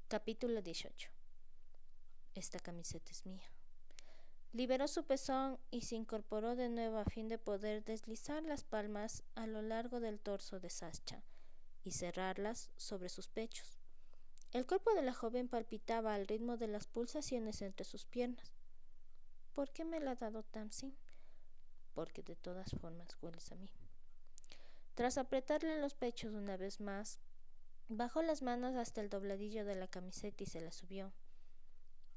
Capítulo 18. Esta camiseta es mía. Liberó su pezón y se incorporó de nuevo a fin de poder deslizar las palmas a lo largo del torso de Sascha y cerrarlas sobre sus pechos. El cuerpo de la joven palpitaba al ritmo de las pulsaciones entre sus piernas. ¿Por qué me la ha dado Tamsin? Porque de todas formas hueles a mí. Tras apretarle los pechos una vez más, bajó las manos hasta el dobladillo de la camiseta y se la subió.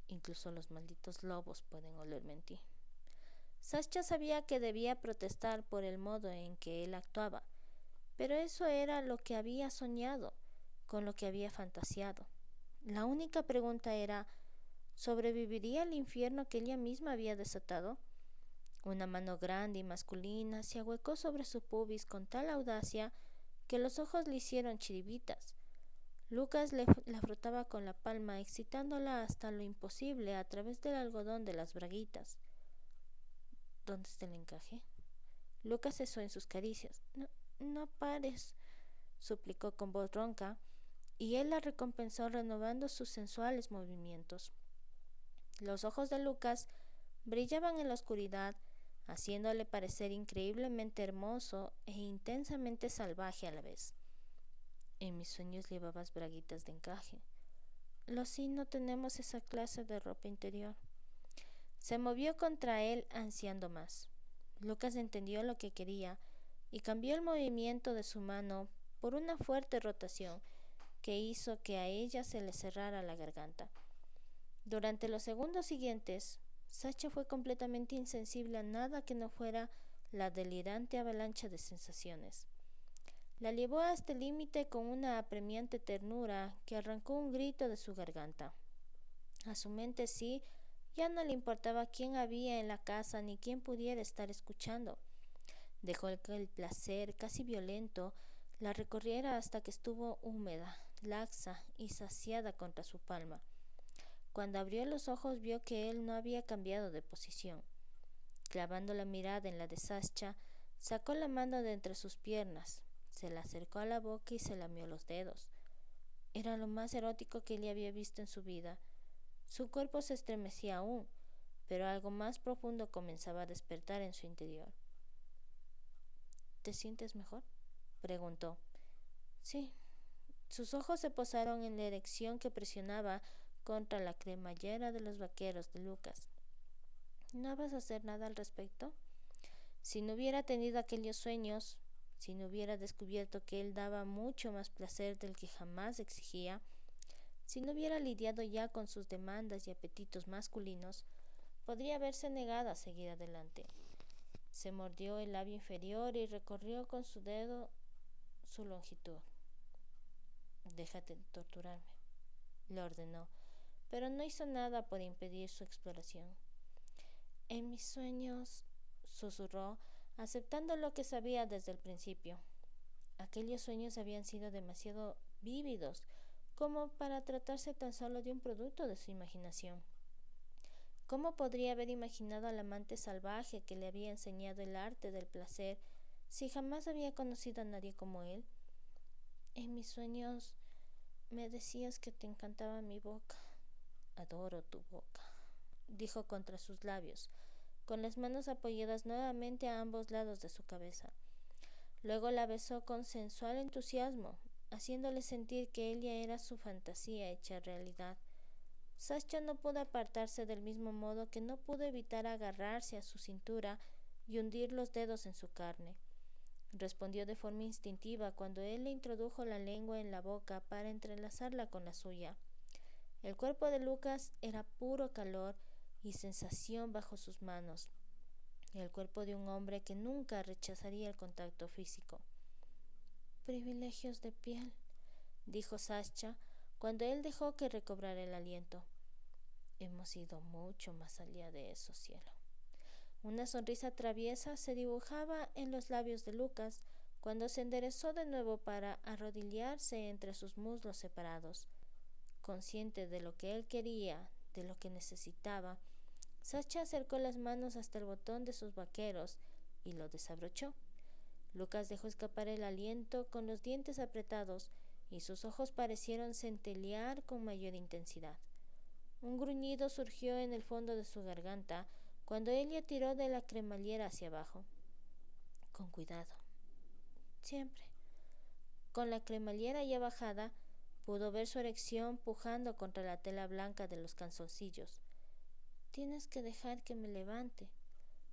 Incluso los malditos lobos pueden olerme en ti. Sascha sabía que debía protestar por el modo en que él actuaba, pero eso era lo que había soñado, con lo que había fantaseado. La única pregunta era, ¿sobreviviría al infierno que ella misma había desatado? Una mano grande y masculina se ahuecó sobre su pubis con tal audacia que los ojos le hicieron chiribitas. Lucas la frotaba con la palma, excitándola hasta lo imposible a través del algodón de las braguitas. ¿Dónde está el encaje? Lucas cesó en sus caricias. No pares, suplicó con voz ronca, y él la recompensó renovando sus sensuales movimientos. Los ojos de Lucas brillaban en la oscuridad, haciéndole parecer increíblemente hermoso e intensamente salvaje a la vez. En mis sueños llevabas braguitas de encaje. Los sí no tenemos esa clase de ropa interior. Se movió contra él ansiando más. Lucas entendió lo que quería y cambió el movimiento de su mano por una fuerte rotación que hizo que a ella se le cerrara la garganta. Durante los segundos siguientes, Sascha fue completamente insensible a nada que no fuera la delirante avalancha de sensaciones. La llevó a este límite con una apremiante ternura que arrancó un grito de su garganta. A su mente sí, ya no le importaba quién había en la casa ni quién pudiera estar escuchando. Dejó que el placer, casi violento, la recorriera hasta que estuvo húmeda, laxa y saciada contra su palma. Cuando abrió los ojos vio que él no había cambiado de posición. Clavando la mirada en la de Sascha, sacó la mano de entre sus piernas, se la acercó a la boca y se lamió los dedos. Era lo más erótico que él había visto en su vida. Su cuerpo se estremecía aún, pero algo más profundo comenzaba a despertar en su interior. ¿Te sientes mejor?, preguntó. Sí. Sus ojos se posaron en la erección que presionaba contra la cremallera de los vaqueros de Lucas. ¿No vas a hacer nada al respecto? Si no hubiera tenido aquellos sueños, si no hubiera descubierto que él daba mucho más placer del que jamás exigía, si no hubiera lidiado ya con sus demandas y apetitos masculinos, podría haberse negado a seguir adelante. Se mordió el labio inferior y recorrió con su dedo su longitud. Déjate de torturarme, le ordenó, pero no hizo nada por impedir su exploración. En mis sueños, susurró, aceptando lo que sabía desde el principio. Aquellos sueños habían sido demasiado vívidos como para tratarse tan solo de un producto de su imaginación. ¿Cómo podría haber imaginado al amante salvaje que le había enseñado el arte del placer si jamás había conocido a nadie como él? En mis sueños me decías que te encantaba mi boca. Adoro tu boca, dijo contra sus labios, con las manos apoyadas nuevamente a ambos lados de su cabeza. Luego la besó con sensual entusiasmo, haciéndole sentir que ella era su fantasía hecha realidad. Sascha no pudo apartarse del mismo modo que no pudo evitar agarrarse a su cintura y hundir los dedos en su carne. Respondió de forma instintiva cuando él le introdujo la lengua en la boca para entrelazarla con la suya. El cuerpo de Lucas era puro calor y sensación bajo sus manos. El cuerpo de un hombre que nunca rechazaría el contacto físico. Privilegios de piel, dijo Sascha cuando él dejó que recobrara el aliento. Hemos ido mucho más allá de eso, cielo. Una sonrisa traviesa se dibujaba en los labios de Lucas cuando se enderezó de nuevo para arrodillarse entre sus muslos separados. Consciente de lo que él quería, de lo que necesitaba, Sascha acercó las manos hasta el botón de sus vaqueros y lo desabrochó. Lucas dejó escapar el aliento con los dientes apretados y sus ojos parecieron centellear con mayor intensidad. Un gruñido surgió en el fondo de su garganta cuando ella tiró de la cremallera hacia abajo. Con cuidado. Siempre. Con la cremallera ya bajada, pudo ver su erección pujando contra la tela blanca de los calzoncillos. Tienes que dejar que me levante.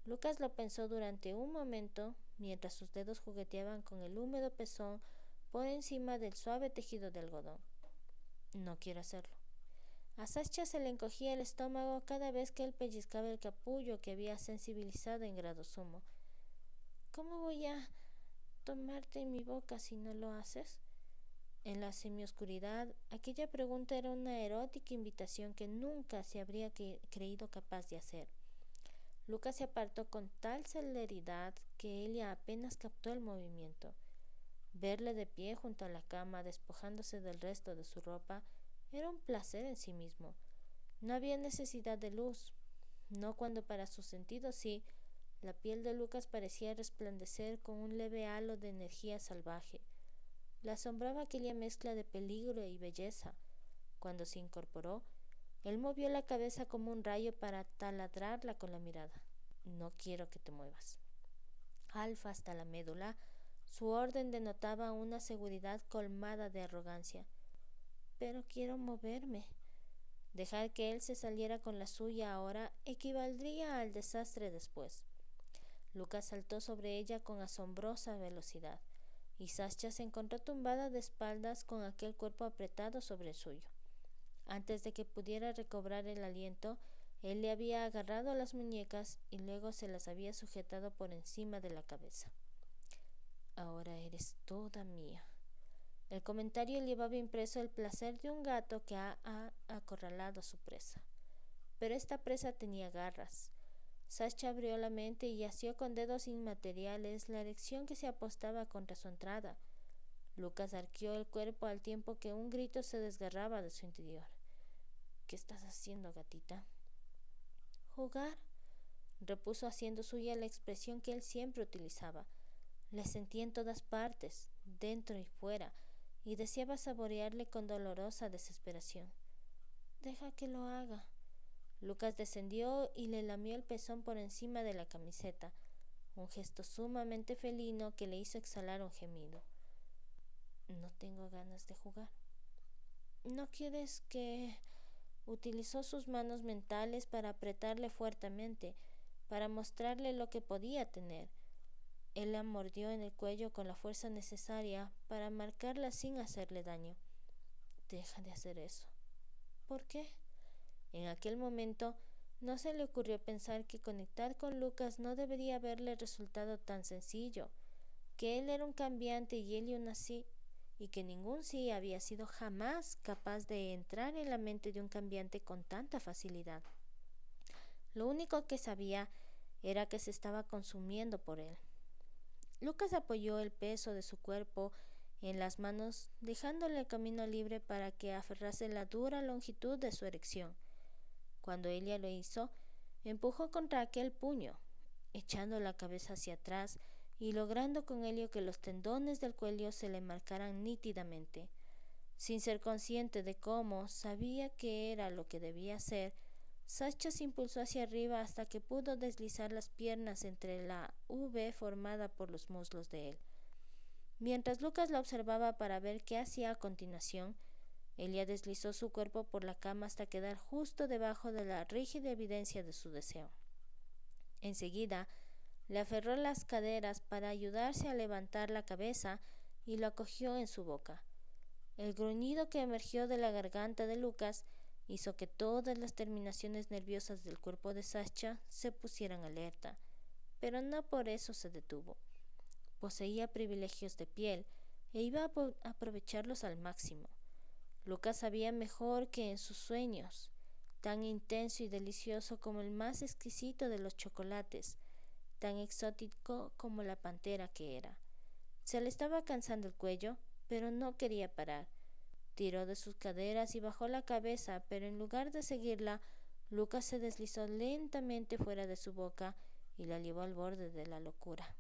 Lucas lo pensó durante un momento, mientras sus dedos jugueteaban con el húmedo pezón por encima del suave tejido de algodón. No quiero hacerlo. A Sascha se le encogía el estómago cada vez que él pellizcaba el capullo que había sensibilizado en grado sumo. ¿Cómo voy a tomarte en mi boca si no lo haces? En la semioscuridad, aquella pregunta era una erótica invitación que nunca se habría creído capaz de hacer. Lucas se apartó con tal celeridad que ella apenas captó el movimiento. Verle de pie junto a la cama, despojándose del resto de su ropa, era un placer en sí mismo. No había necesidad de luz, no cuando para sus sentidos sí. La piel de Lucas parecía resplandecer con un leve halo de energía salvaje. Le asombraba aquella mezcla de peligro y belleza. Cuando se incorporó, él movió la cabeza como un rayo para taladrarla con la mirada. No quiero que te muevas. Alfa hasta la médula, su orden denotaba una seguridad colmada de arrogancia. Pero quiero moverme. Dejar que él se saliera con la suya ahora equivaldría al desastre después. Lucas saltó sobre ella con asombrosa velocidad, y Sascha se encontró tumbada de espaldas con aquel cuerpo apretado sobre el suyo. Antes de que pudiera recobrar el aliento, él le había agarrado las muñecas y luego se las había sujetado por encima de la cabeza. Ahora eres toda mía. El comentario llevaba impreso el placer de un gato que ha acorralado a su presa. Pero esta presa tenía garras. Sascha abrió la mente y asió con dedos inmateriales la erección que se apostaba contra su entrada. Lucas arqueó el cuerpo al tiempo que un grito se desgarraba de su interior. ¿Qué estás haciendo, gatita? Jugar, repuso haciendo suya la expresión que él siempre utilizaba. Le sentía en todas partes, dentro y fuera, y deseaba saborearle con dolorosa desesperación. Deja que lo haga. Lucas descendió y le lamió el pezón por encima de la camiseta, un gesto sumamente felino que le hizo exhalar un gemido. No tengo ganas de jugar. ¿No quieres que...? Utilizó sus manos mentales para apretarle fuertemente, para mostrarle lo que podía tener. Él la mordió en el cuello con la fuerza necesaria para marcarla sin hacerle daño. Deja de hacer eso. ¿Por qué? En aquel momento no se le ocurrió pensar que conectar con Lucas no debería haberle resultado tan sencillo, que él era un cambiante y ella una sí, y que ningún sí había sido jamás capaz de entrar en la mente de un cambiante con tanta facilidad. Lo único que sabía era que se estaba consumiendo por él. Lucas apoyó el peso de su cuerpo en las manos, dejándole el camino libre para que aferrase la dura longitud de su erección. Cuando ella lo hizo, empujó contra aquel puño, echando la cabeza hacia atrás y logrando con ello que los tendones del cuello se le marcaran nítidamente. Sin ser consciente de cómo sabía que era lo que debía hacer, Sascha se impulsó hacia arriba hasta que pudo deslizar las piernas entre la V formada por los muslos de él. Mientras Lucas la observaba para ver qué hacía a continuación, ella deslizó su cuerpo por la cama hasta quedar justo debajo de la rígida evidencia de su deseo. Enseguida, le aferró las caderas para ayudarse a levantar la cabeza y lo acogió en su boca. El gruñido que emergió de la garganta de Lucas hizo que todas las terminaciones nerviosas del cuerpo de Sascha se pusieran alerta, pero no por eso se detuvo. Poseía privilegios de piel e iba a aprovecharlos al máximo. Lucas sabía mejor que en sus sueños, tan intenso y delicioso como el más exquisito de los chocolates, tan exótico como la pantera que era. Se le estaba cansando el cuello, pero no quería parar. Tiró de sus caderas y bajó la cabeza, pero en lugar de seguirla, Lucas se deslizó lentamente fuera de su boca y la llevó al borde de la locura.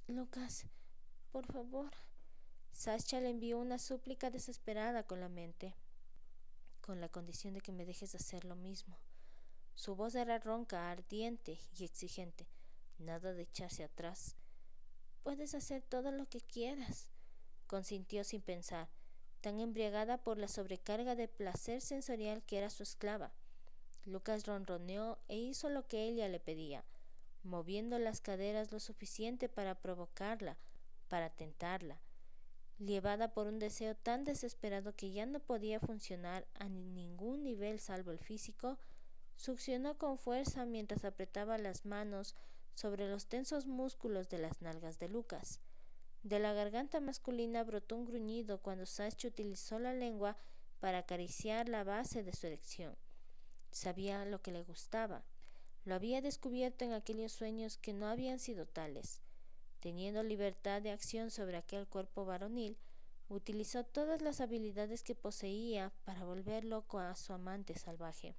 Lucas, por favor. Sasha le envió una súplica desesperada con la mente, con la condición de que me dejes hacer lo mismo. Su voz era ronca, ardiente y exigente. Nada de echarse atrás. Puedes hacer todo lo que quieras, consintió sin pensar, tan embriagada por la sobrecarga de placer sensorial que era su esclava. Lucas ronroneó e hizo lo que ella le pedía, moviendo las caderas lo suficiente para provocarla, para tentarla. Llevada por un deseo tan desesperado que ya no podía funcionar a ningún nivel salvo el físico, succionó con fuerza mientras apretaba las manos sobre los tensos músculos de las nalgas de Lucas. De la garganta masculina brotó un gruñido cuando Sasha utilizó la lengua para acariciar la base de su erección. Sabía lo que le gustaba. Lo había descubierto en aquellos sueños que no habían sido tales. Teniendo libertad de acción sobre aquel cuerpo varonil, utilizó todas las habilidades que poseía para volver loco a su amante salvaje.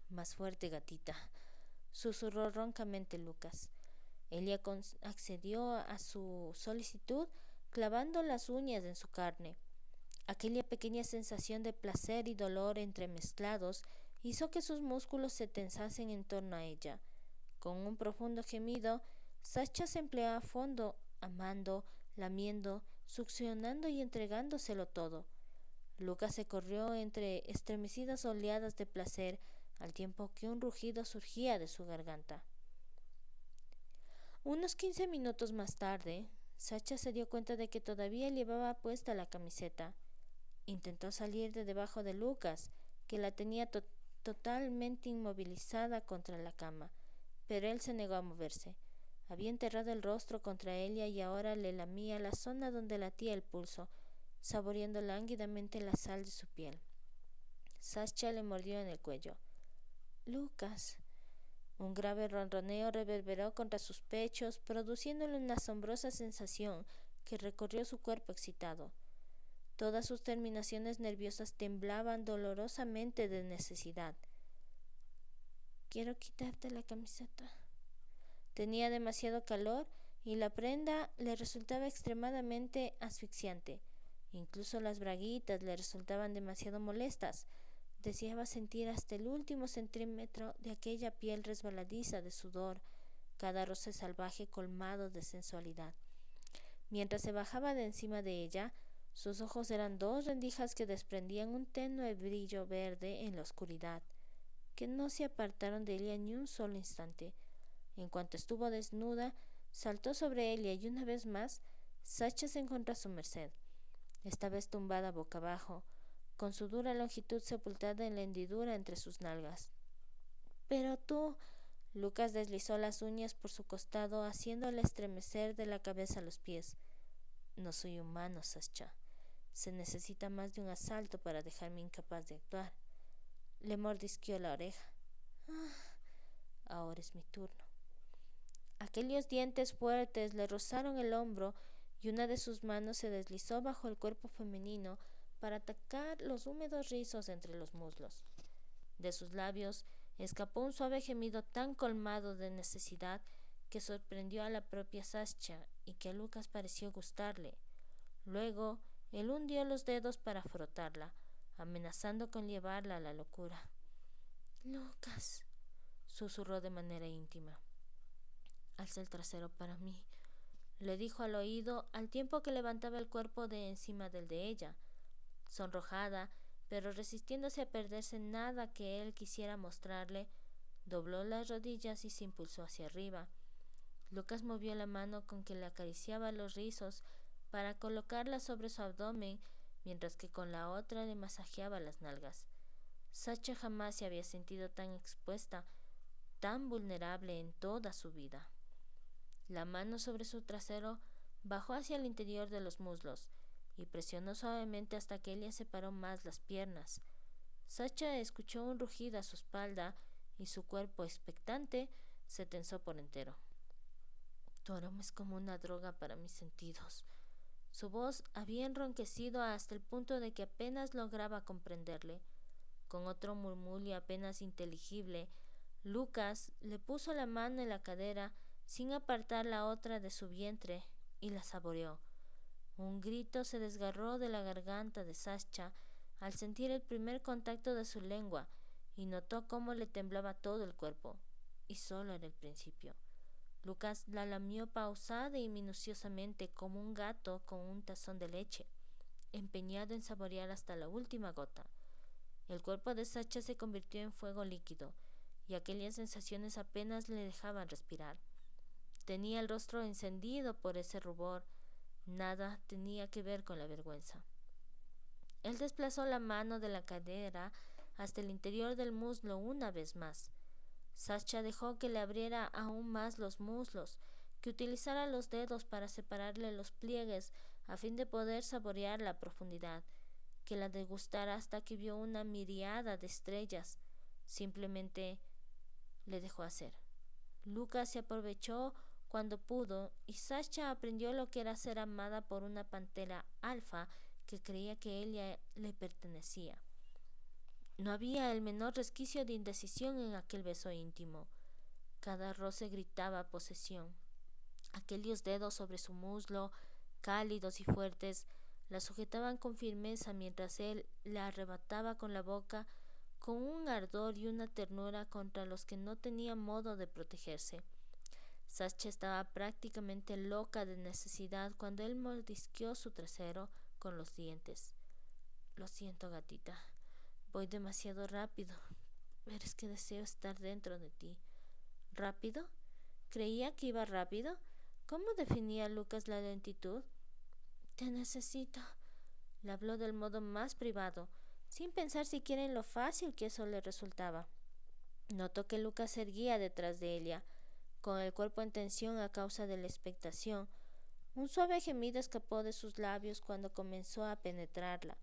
Más fuerte, gatita, susurró roncamente Lucas. Ella accedió a su solicitud clavando las uñas en su carne. Aquella pequeña sensación de placer y dolor entremezclados hizo que sus músculos se tensasen en torno a ella. Con un profundo gemido, Sasha se empleó a fondo, amando, lamiendo, succionando y entregándoselo todo. Lucas se corrió entre estremecidas oleadas de placer al tiempo que un rugido surgía de su garganta. Unos 15 minutos más tarde, Sasha se dio cuenta de que todavía llevaba puesta la camiseta. Intentó salir de debajo de Lucas, que la tenía totalmente inmovilizada contra la cama, pero él se negó a moverse. Había enterrado el rostro contra ella y ahora le lamía la zona donde latía el pulso, saboreando lánguidamente la sal de su piel. Sasha le mordió en el cuello. «Lucas». Un grave ronroneo reverberó contra sus pechos, produciéndole una asombrosa sensación que recorrió su cuerpo excitado. Todas sus terminaciones nerviosas temblaban dolorosamente de necesidad. «Quiero quitarte la camiseta». Tenía demasiado calor y la prenda le resultaba extremadamente asfixiante. Incluso las braguitas le resultaban demasiado molestas. Deseaba sentir hasta el último centímetro de aquella piel resbaladiza de sudor, cada roce salvaje colmado de sensualidad. Mientras se bajaba de encima de ella, sus ojos eran dos rendijas que desprendían un tenue brillo verde en la oscuridad, que no se apartaron de ella ni un solo instante. En cuanto estuvo desnuda, saltó sobre ella y una vez más, Sasha se encontró a su merced. Esta vez tumbada boca abajo, con su dura longitud sepultada en la hendidura entre sus nalgas. «Pero tú...» Lucas deslizó las uñas por su costado, haciéndole estremecer de la cabeza a los pies. «No soy humano, Sasha. Se necesita más de un asalto para dejarme incapaz de actuar». Le mordisqueó la oreja. «Ahora es mi turno». Aquellos dientes fuertes le rozaron el hombro y una de sus manos se deslizó bajo el cuerpo femenino para atacar los húmedos rizos entre los muslos. De sus labios escapó un suave gemido tan colmado de necesidad que sorprendió a la propia Sasha y que a Lucas pareció gustarle. Luego, él hundió los dedos para frotarla, amenazando con llevarla a la locura. «Lucas», susurró de manera íntima. «Alza el trasero para mí», le dijo al oído al tiempo que levantaba el cuerpo de encima del de ella. Sonrojada, pero resistiéndose a perderse nada que él quisiera mostrarle, dobló las rodillas y se impulsó hacia arriba. Lucas movió la mano con que le acariciaba los rizos para colocarla sobre su abdomen, mientras que con la otra le masajeaba las nalgas. Sasha jamás se había sentido tan expuesta, tan vulnerable en toda su vida. La mano sobre su trasero bajó hacia el interior de los muslos y presionó suavemente hasta que ella separó más las piernas. Sasha escuchó un rugido a su espalda y su cuerpo expectante se tensó por entero. «Tu aroma es como una droga para mis sentidos». Su voz había enronquecido hasta el punto de que apenas lograba comprenderle. Con otro murmullo apenas inteligible, Lucas le puso la mano en la cadera sin apartar la otra de su vientre y la saboreó. Un grito se desgarró de la garganta de Sascha al sentir el primer contacto de su lengua y notó cómo le temblaba todo el cuerpo. Y solo era el principio. Lucas la lamió pausada y minuciosamente como un gato con un tazón de leche, empeñado en saborear hasta la última gota. El cuerpo de Sascha se convirtió en fuego líquido y aquellas sensaciones apenas le dejaban respirar. Tenía el rostro encendido por ese rubor. Nada tenía que ver con la vergüenza. Él desplazó la mano de la cadera hasta el interior del muslo una vez más. Sascha dejó que le abriera aún más los muslos, que utilizara los dedos para separarle los pliegues a fin de poder saborear la profundidad, que la degustara hasta que vio una miríada de estrellas. Simplemente le dejó hacer. Lucas se aprovechó cuando pudo y Sascha aprendió lo que era ser amada por una pantera alfa que creía que ella le pertenecía. No había el menor resquicio de indecisión en aquel beso íntimo. Cada roce gritaba posesión. Aquellos dedos sobre su muslo, cálidos y fuertes, la sujetaban con firmeza mientras él la arrebataba con la boca, con un ardor y una ternura contra los que no tenía modo de protegerse. Sascha estaba prácticamente loca de necesidad cuando él mordisqueó su trasero con los dientes. Lo siento, gatita. Voy demasiado rápido, pero es que deseo estar dentro de ti. ¿Rápido? ¿Creía que iba rápido? ¿Cómo definía Lucas la lentitud? Te necesito. Le habló del modo más privado, sin pensar siquiera en lo fácil que eso le resultaba. Notó que Lucas se erguía detrás de ella, con el cuerpo en tensión a causa de la expectación. Un suave gemido escapó de sus labios cuando comenzó a penetrarla.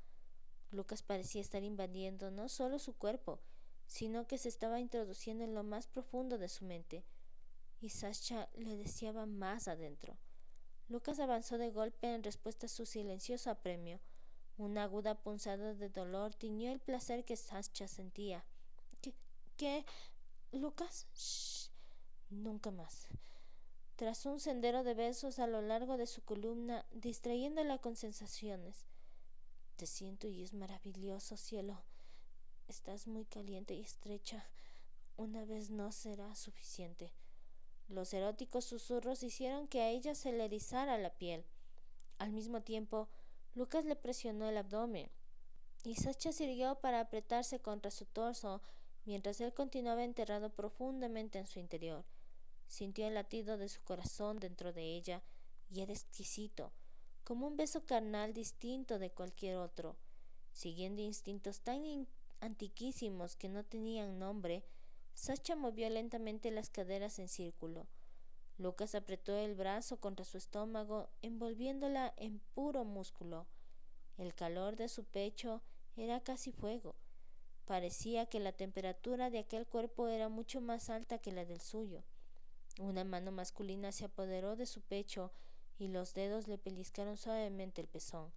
Lucas parecía estar invadiendo no solo su cuerpo, sino que se estaba introduciendo en lo más profundo de su mente, y Sascha le deseaba más adentro. Lucas avanzó de golpe en respuesta a su silencioso apremio. Una aguda punzada de dolor tiñó el placer que Sascha sentía. ¿Qué? ¿Lucas? Shh. Nunca más. Trazó un sendero de besos a lo largo de su columna, distrayéndola con sensaciones. Te siento y es maravilloso, cielo. Estás muy caliente y estrecha. Una vez no será suficiente. Los eróticos susurros hicieron que a ella se le erizara la piel. Al mismo tiempo, Lucas le presionó el abdomen y Sascha sirvió para apretarse contra su torso mientras él continuaba enterrado profundamente en su interior. Sintió el latido de su corazón dentro de ella y era exquisito, como un beso carnal distinto de cualquier otro. Siguiendo instintos tan antiquísimos que no tenían nombre, Sascha movió lentamente las caderas en círculo. Lucas apretó el brazo contra su estómago, envolviéndola en puro músculo. El calor de su pecho era casi fuego. Parecía que la temperatura de aquel cuerpo era mucho más alta que la del suyo. Una mano masculina se apoderó de su pecho y los dedos le pellizcaron suavemente el pezón.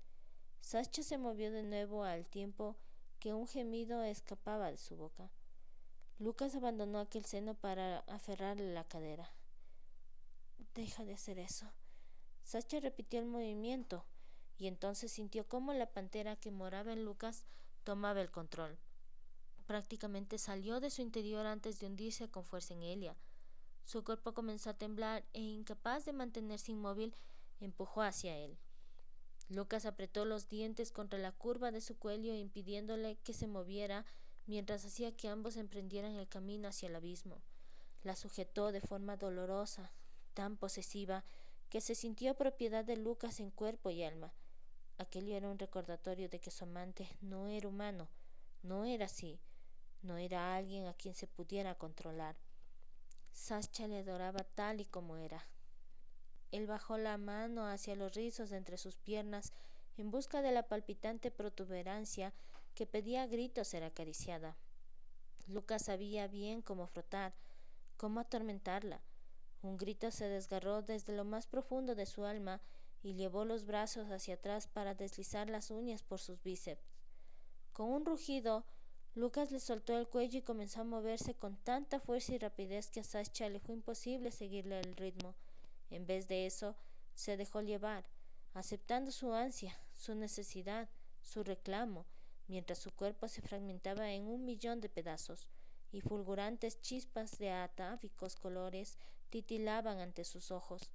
Sascha se movió de nuevo al tiempo que un gemido escapaba de su boca. Lucas abandonó aquel seno para aferrarle la cadera. Deja de hacer eso. Sascha repitió el movimiento y entonces sintió cómo la pantera que moraba en Lucas tomaba el control. Prácticamente salió de su interior antes de hundirse con fuerza en ella. Su cuerpo comenzó a temblar e, incapaz de mantenerse inmóvil, empujó hacia él. Lucas apretó los dientes contra la curva de su cuello, impidiéndole que se moviera mientras hacía que ambos emprendieran el camino hacia el abismo. La sujetó de forma dolorosa, tan posesiva, que se sintió propiedad de Lucas en cuerpo y alma. Aquello era un recordatorio de que su amante no era humano, no era así, no era alguien a quien se pudiera controlar. Sascha le adoraba tal y como era. Él bajó la mano hacia los rizos de entre sus piernas en busca de la palpitante protuberancia que pedía a gritos ser acariciada. Lucas sabía bien cómo frotar, cómo atormentarla. Un grito se desgarró desde lo más profundo de su alma y llevó los brazos hacia atrás para deslizar las uñas por sus bíceps. Con un rugido, Lucas le soltó el cuello y comenzó a moverse con tanta fuerza y rapidez que a Sascha le fue imposible seguirle el ritmo. En vez de eso, se dejó llevar, aceptando su ansia, su necesidad, su reclamo, mientras su cuerpo se fragmentaba en 1 millón de pedazos, y fulgurantes chispas de atávicos colores titilaban ante sus ojos.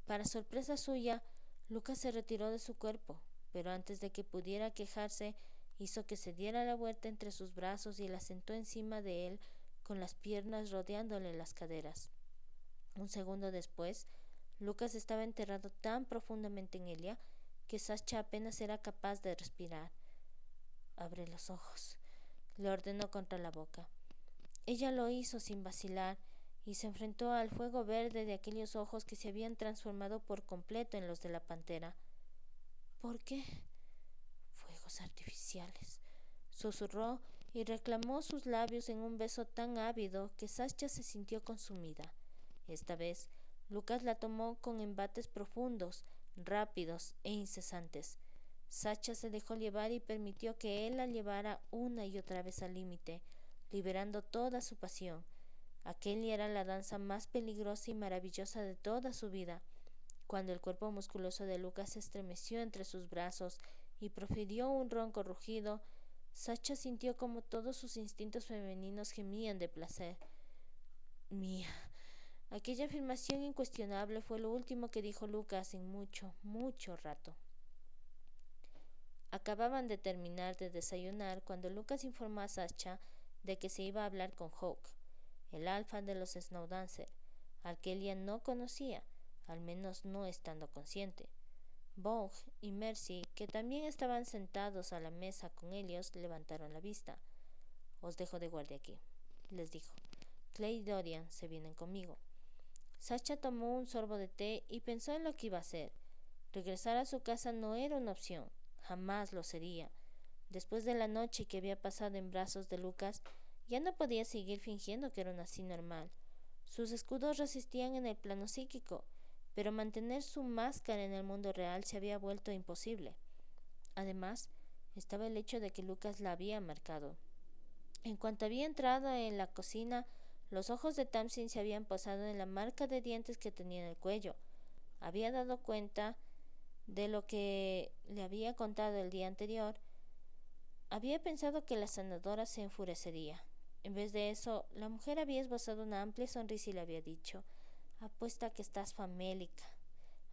Para sorpresa suya, Lucas se retiró de su cuerpo, pero antes de que pudiera quejarse, hizo que se diera la vuelta entre sus brazos y la sentó encima de él con las piernas rodeándole las caderas. Un segundo después, Lucas estaba enterrado tan profundamente en ella que Sasha apenas era capaz de respirar. «Abre los ojos», le ordenó contra la boca. Ella lo hizo sin vacilar y se enfrentó al fuego verde de aquellos ojos que se habían transformado por completo en los de la pantera. «¿Por qué?» «Fuegos artificiales», susurró y reclamó sus labios en un beso tan ávido que Sasha se sintió consumida. Esta vez, Lucas la tomó con embates profundos, rápidos e incesantes. Sasha se dejó llevar y permitió que él la llevara una y otra vez al límite, liberando toda su pasión. Aquella era la danza más peligrosa y maravillosa de toda su vida. Cuando el cuerpo musculoso de Lucas se estremeció entre sus brazos y profirió un ronco rugido, Sasha sintió como todos sus instintos femeninos gemían de placer. «Mía». Aquella afirmación incuestionable fue lo último que dijo Lucas en mucho, mucho rato. Acababan de terminar de desayunar cuando Lucas informó a Sasha de que se iba a hablar con Hawk, el alfa de los Snowdancer, al que ella no conocía, al menos no estando consciente. Bong y Mercy, que también estaban sentados a la mesa con ellos, levantaron la vista. «Os dejo de guardia aquí», les dijo. «Clay y Dorian se vienen conmigo». Sasha tomó un sorbo de té y pensó en lo que iba a hacer. Regresar a su casa no era una opción, jamás lo sería. Después de la noche que había pasado en brazos de Lucas, ya no podía seguir fingiendo que era una así normal. Sus escudos resistían en el plano psíquico, pero mantener su máscara en el mundo real se había vuelto imposible. Además, estaba el hecho de que Lucas la había marcado. En cuanto había entrado en la cocina, los ojos de Tamsin se habían posado en la marca de dientes que tenía en el cuello. Había dado cuenta de lo que le había contado el día anterior. Había pensado que la sanadora se enfurecería. En vez de eso, la mujer había esbozado una amplia sonrisa y le había dicho: «Apuesta que estás famélica».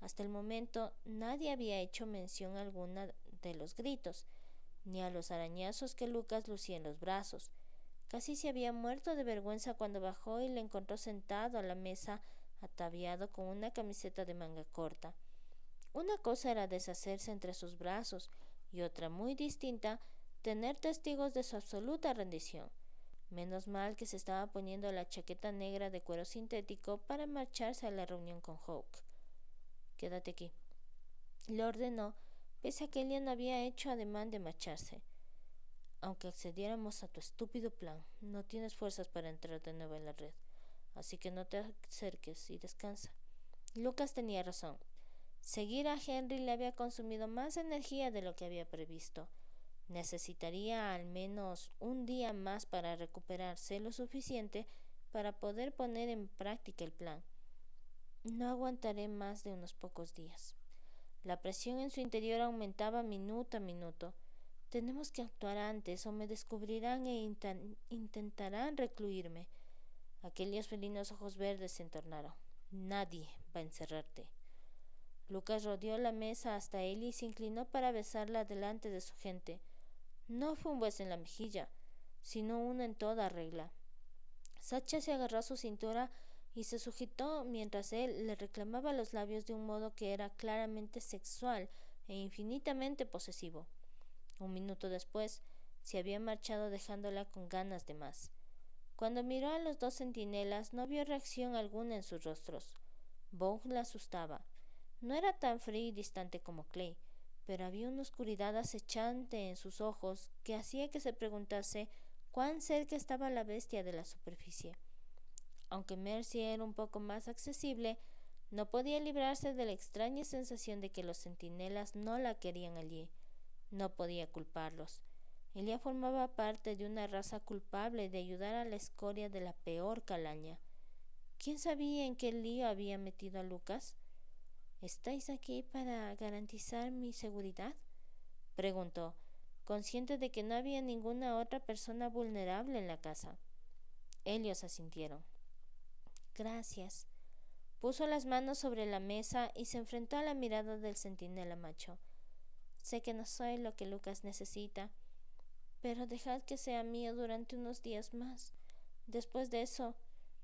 Hasta el momento, nadie había hecho mención alguna de los gritos, ni a los arañazos que Lucas lucía en los brazos. Casi se había muerto de vergüenza cuando bajó y le encontró sentado a la mesa, ataviado con una camiseta de manga corta. Una cosa era deshacerse entre sus brazos y otra muy distinta, tener testigos de su absoluta rendición. Menos mal que se estaba poniendo la chaqueta negra de cuero sintético para marcharse a la reunión con Hawk. «Quédate aquí», le ordenó, pese a que ella no había hecho ademán de marcharse. «Aunque accediéramos a tu estúpido plan, no tienes fuerzas para entrar de nuevo en la red, así que no te acerques y descansa». Lucas tenía razón. Seguir a Henry le había consumido más energía de lo que había previsto. Necesitaría al menos un día más para recuperarse lo suficiente para poder poner en práctica el plan. «No aguantaré más de unos pocos días». La presión en su interior aumentaba minuto a minuto. «Tenemos que actuar antes o me descubrirán e intentarán recluirme». Aquellos felinos ojos verdes se entornaron. «Nadie va a encerrarte». Lucas rodeó la mesa hasta él y se inclinó para besarla delante de su gente. No fue un beso en la mejilla, sino uno en toda regla. Sasha se agarró a su cintura y se sujetó mientras él le reclamaba los labios de un modo que era claramente sexual e infinitamente posesivo. 1 minuto después, se había marchado dejándola con ganas de más. Cuando miró a los 2 centinelas, no vio reacción alguna en sus rostros. Bong la asustaba. No era tan frío y distante como Clay, pero había una oscuridad acechante en sus ojos que hacía que se preguntase cuán cerca estaba la bestia de la superficie. Aunque Mercy era un poco más accesible, no podía librarse de la extraña sensación de que los centinelas no la querían allí. No podía culparlos. Ella formaba parte de una raza culpable de ayudar a la escoria de la peor calaña. ¿Quién sabía en qué lío había metido a Lucas? ¿Estáis aquí para garantizar mi seguridad?, preguntó, consciente de que no había ninguna otra persona vulnerable en la casa. Ellos asintieron. Gracias. Puso las manos sobre la mesa y se enfrentó a la mirada del centinela macho. Sé que no soy lo que Lucas necesita, pero dejad que sea mío durante unos días más. Después de eso,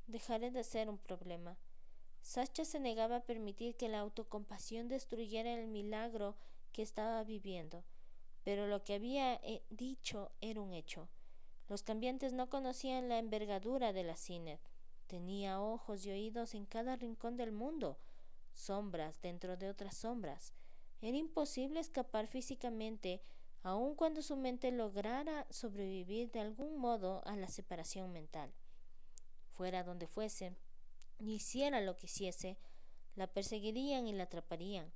dejaré de ser un problema. Sascha se negaba a permitir que la autocompasión destruyera el milagro que estaba viviendo, pero lo que había dicho era un hecho. Los cambiantes no conocían la envergadura de la Cinet. Tenía ojos y oídos en cada rincón del mundo, sombras dentro de otras sombras. Era imposible escapar físicamente, aun cuando su mente lograra sobrevivir de algún modo a la separación mental. Fuera donde fuese, hiciera lo que hiciese, la perseguirían y la atraparían.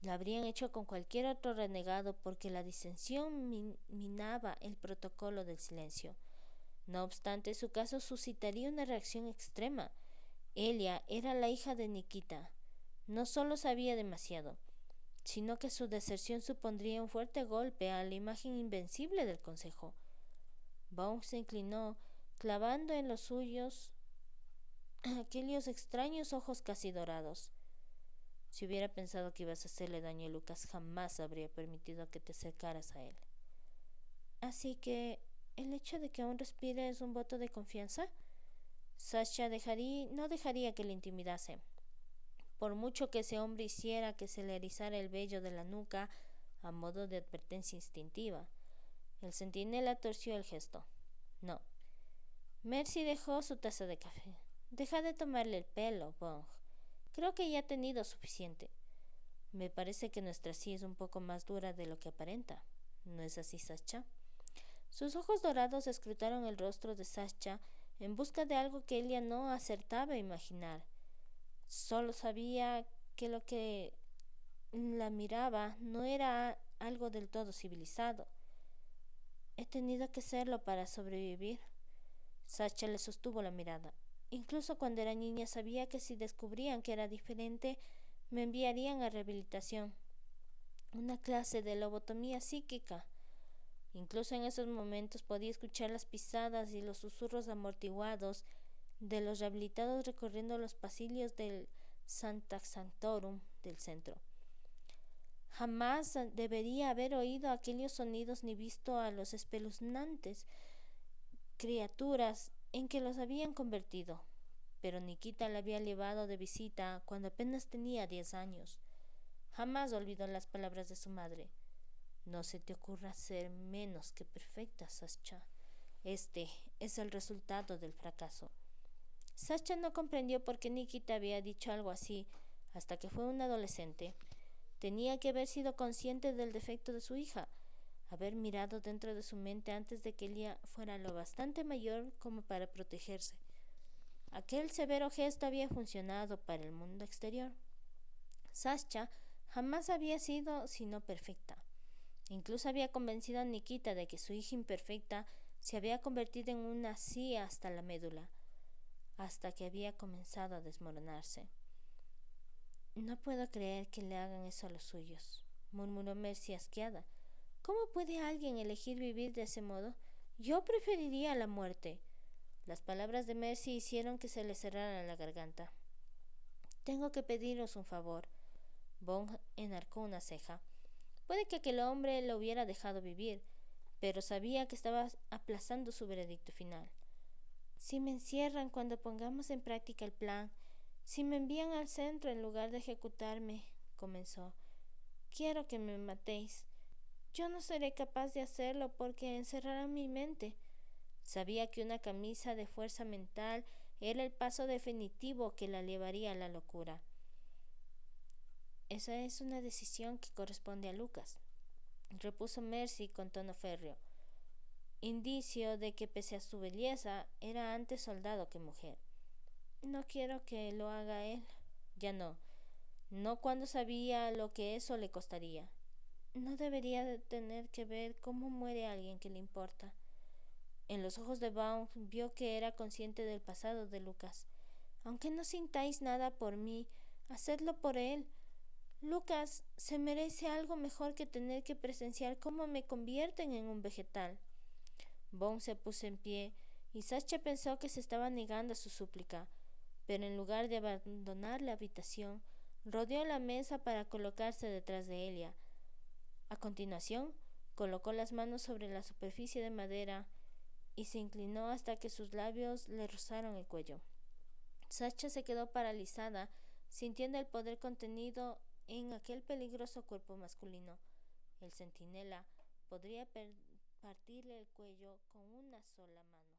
La habrían hecho con cualquier otro renegado porque la disensión minaba el protocolo del silencio. No obstante, su caso suscitaría una reacción extrema. Elia era la hija de Nikita. No solo sabía demasiado, sino que su deserción supondría un fuerte golpe a la imagen invencible del consejo. Baum se inclinó, clavando en los suyos aquellos extraños ojos casi dorados. Si hubiera pensado que ibas a hacerle daño a Lucas, jamás habría permitido que te acercaras a él. Así que, ¿el hecho de que aún respire es un voto de confianza? Sascha no dejaría que le intimidase. Por mucho que ese hombre hiciera que se le erizara el vello de la nuca a modo de advertencia instintiva. El centinela torció el gesto. No. Mercy dejó su taza de café. Deja de tomarle el pelo, Bong. Creo que ya ha tenido suficiente. Me parece que nuestra sí es un poco más dura de lo que aparenta. ¿No es así, Sascha? Sus ojos dorados escrutaron el rostro de Sascha en busca de algo que ella no acertaba a imaginar. Solo sabía que lo que la miraba no era algo del todo civilizado. He tenido que serlo para sobrevivir. Sascha le sostuvo la mirada. Incluso cuando era niña sabía que si descubrían que era diferente, me enviarían a rehabilitación. Una clase de lobotomía psíquica. Incluso en esos momentos podía escuchar las pisadas y los susurros amortiguados de los rehabilitados recorriendo los pasillos del Sancta Sanctorum del centro. Jamás debería haber oído aquellos sonidos ni visto a los espeluznantes criaturas en que los habían convertido. Pero Nikita la había llevado de visita cuando apenas tenía 10 años. Jamás olvidó las palabras de su madre. No se te ocurra ser menos que perfecta, Sascha. Este es el resultado del fracaso. Sascha no comprendió por qué Nikita había dicho algo así hasta que fue una adolescente. Tenía que haber sido consciente del defecto de su hija, haber mirado dentro de su mente antes de que ella fuera lo bastante mayor como para protegerse. Aquel severo gesto había funcionado para el mundo exterior. Sascha jamás había sido sino perfecta. Incluso había convencido a Nikita de que su hija imperfecta se había convertido en una sí hasta la médula, hasta que había comenzado a desmoronarse. No puedo creer que le hagan eso a los suyos, murmuró Mercy asqueada. ¿Cómo puede alguien elegir vivir de ese modo? Yo preferiría la muerte. Las palabras de Mercy hicieron que se le cerrara la garganta. Tengo que pediros un favor. Bong enarcó una ceja. Puede que aquel hombre lo hubiera dejado vivir, pero sabía que estaba aplazando su veredicto final. Si me encierran cuando pongamos en práctica el plan, si me envían al centro en lugar de ejecutarme, comenzó. Quiero que me matéis. Yo no seré capaz de hacerlo porque encerrarán mi mente. Sabía que una camisa de fuerza mental era el paso definitivo que la llevaría a la locura. Esa es una decisión que corresponde a Lucas, repuso Mercy con tono férreo, indicio de que pese a su belleza era antes soldado que mujer. No quiero que lo haga él. Ya no cuando sabía lo que eso le costaría. No debería de tener que ver cómo muere alguien que le importa. En los ojos de Baum vio que era consciente del pasado de Lucas. Aunque no sintáis nada por mí, hacedlo por él. Lucas se merece algo mejor que tener que presenciar cómo me convierten en un vegetal. Bond se puso en pie y Sasha pensó que se estaba negando a su súplica, pero en lugar de abandonar la habitación, rodeó la mesa para colocarse detrás de ella. A continuación, colocó las manos sobre la superficie de madera y se inclinó hasta que sus labios le rozaron el cuello. Sasha se quedó paralizada, sintiendo el poder contenido en aquel peligroso cuerpo masculino. El centinela podría partirle el cuello con una sola mano.